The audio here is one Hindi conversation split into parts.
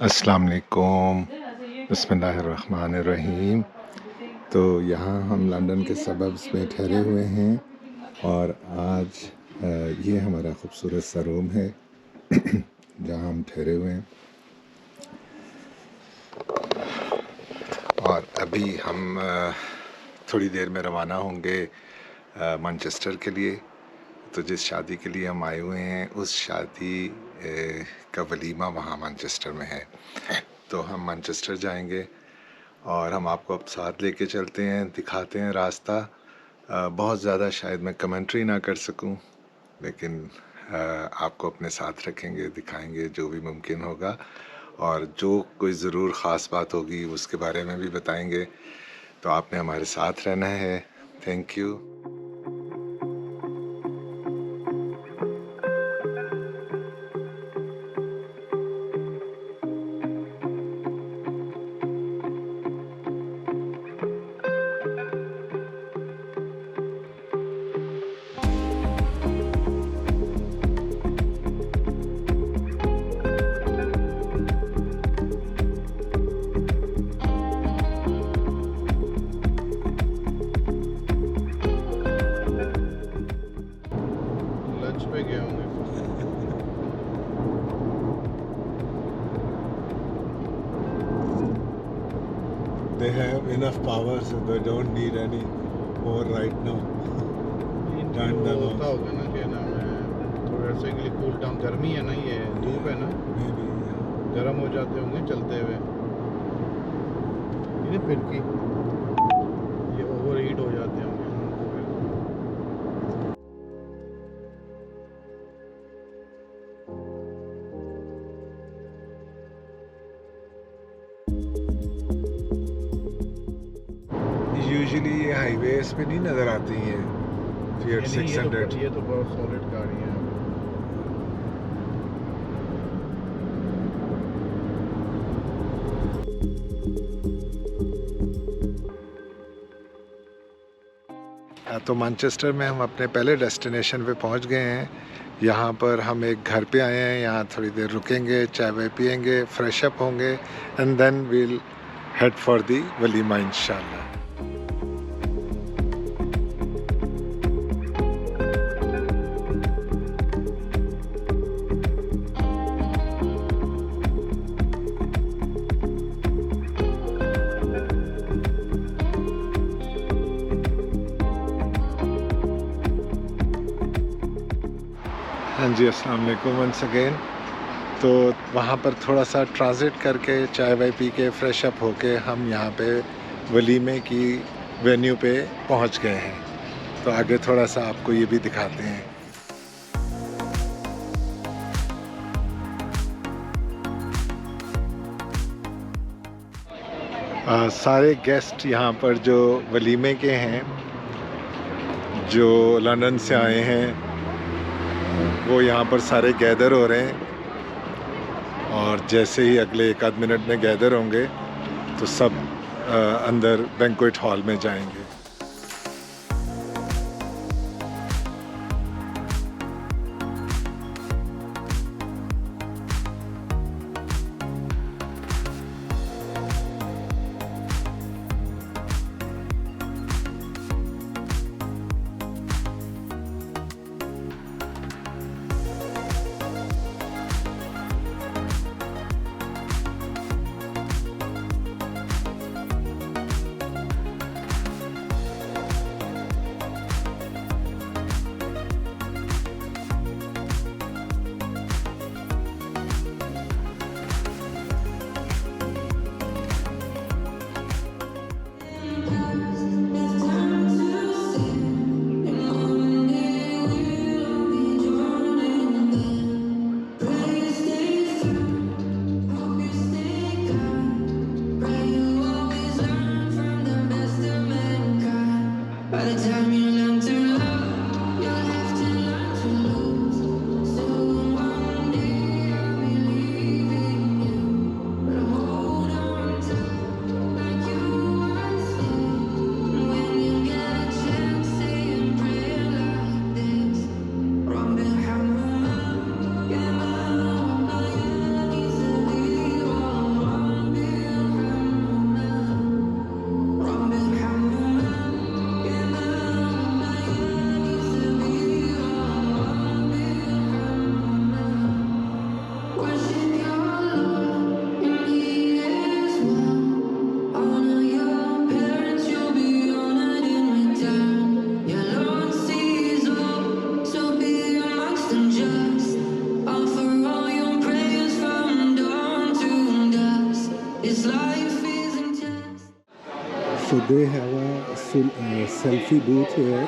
अस्सलाम वालेकुम, बिस्मिल्लाहिर्रहमानिर्रहीम। तो यहाँ हम लंदन के सबब्स में ठहरे हुए हैं और आज ये हमारा ख़ूबसूरत सा रूम है जहाँ हम ठहरे हुए हैं। और अभी हम थोड़ी देर में रवाना होंगे मानचेस्टर के लिए। तो जिस शादी के लिए हम आए हुए हैं उस शादी का वलीमा वहाँ मानचेस्टर में है। तो हम मानचेस्टर जाएंगे और हम आपको अब साथ लेके चलते हैं, दिखाते हैं रास्ता। बहुत ज़्यादा शायद मैं कमेंट्री ना कर सकूं, लेकिन आपको अपने साथ रखेंगे, दिखाएंगे जो भी मुमकिन होगा, और जो कोई ज़रूर ख़ास बात होगी उसके बारे में भी बताएंगे। तो आपने हमारे साथ रहना है। Thank you. They have enough power, so they don't need any more right now. Turn them off. होगा ना कि ना थोड़ा सा के लिए कूल डाउन, गर्मी है ना, ये धूप है ना, Maybe, गर्म हो जाते होंगे चलते हुए। ये फिर की ये ओवर हीट हो जाते होंगे। यूजुअली ये हाईवेज पे नहीं नज़र आती हैं Fiat 600। ये तो बहुत सॉलिड गाड़ी है। तो मानचेस्टर में हम अपने पहले डेस्टिनेशन पे पहुंच गए हैं। यहाँ पर हम एक घर पे आए हैं, यहाँ थोड़ी देर रुकेंगे, चाय वाय पियेंगे, फ्रेश अप होंगे, and then we'll head for the वलीमा इंशाल्लाह। हाँ जी, अस्सलाम वालेकुम वंस अगेन। तो वहाँ पर थोड़ा सा ट्रांजिट करके चाय वाय पी के फ्रेश अप होके हम यहाँ पे वलीमे की वेन्यू पे पहुँच गए हैं। तो आगे थोड़ा सा आपको ये भी दिखाते हैं। सारे गेस्ट यहाँ पर जो वलीमे के हैं, जो लंदन से आए हैं, वो यहाँ पर सारे गैदर हो रहे हैं। और जैसे ही अगले एक आध मिनट में गैदर होंगे तो सब अंदर बैंक्वेट हॉल में जाएंगे। So they have a selfie booth here.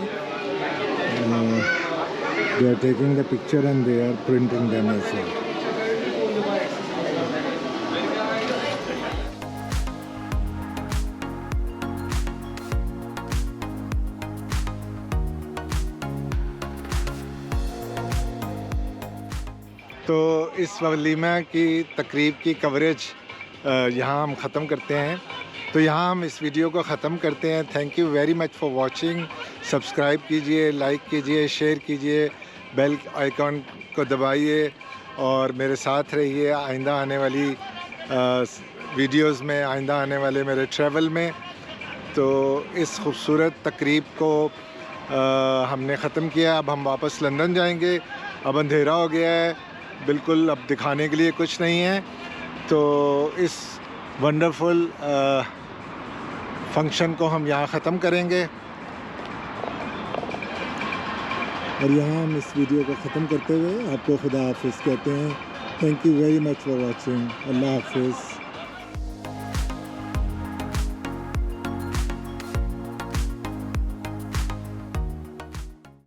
They are taking the picture and they are printing them as well. तो इस वलीमा की तकरीब की कवरेज यहाँ हम ख़त्म करते हैं। तो यहाँ हम इस वीडियो को ख़त्म करते हैं। Thank you very much for watching. Subscribe कीजिए, लाइक कीजिए, शेयर कीजिए, बेल आइकॉन को दबाइए और मेरे साथ रहिए आइंदा आने वाली वीडियोस में, आइंदा आने वाले मेरे ट्रैवल में। तो इस खूबसूरत तकरीब को हमने ख़त्म किया। अब हम वापस लंदन जाएंगे। अब अंधेरा हो गया है बिल्कुल, अब दिखाने के लिए कुछ नहीं है। तो इस वंडरफुल फंक्शन को हम यहाँ ख़त्म करेंगे और यहाँ हम इस वीडियो को ख़त्म करते हुए आपको खुदा हाफिज़ कहते हैं। Thank you very much for watching. अल्लाह हाफिज़।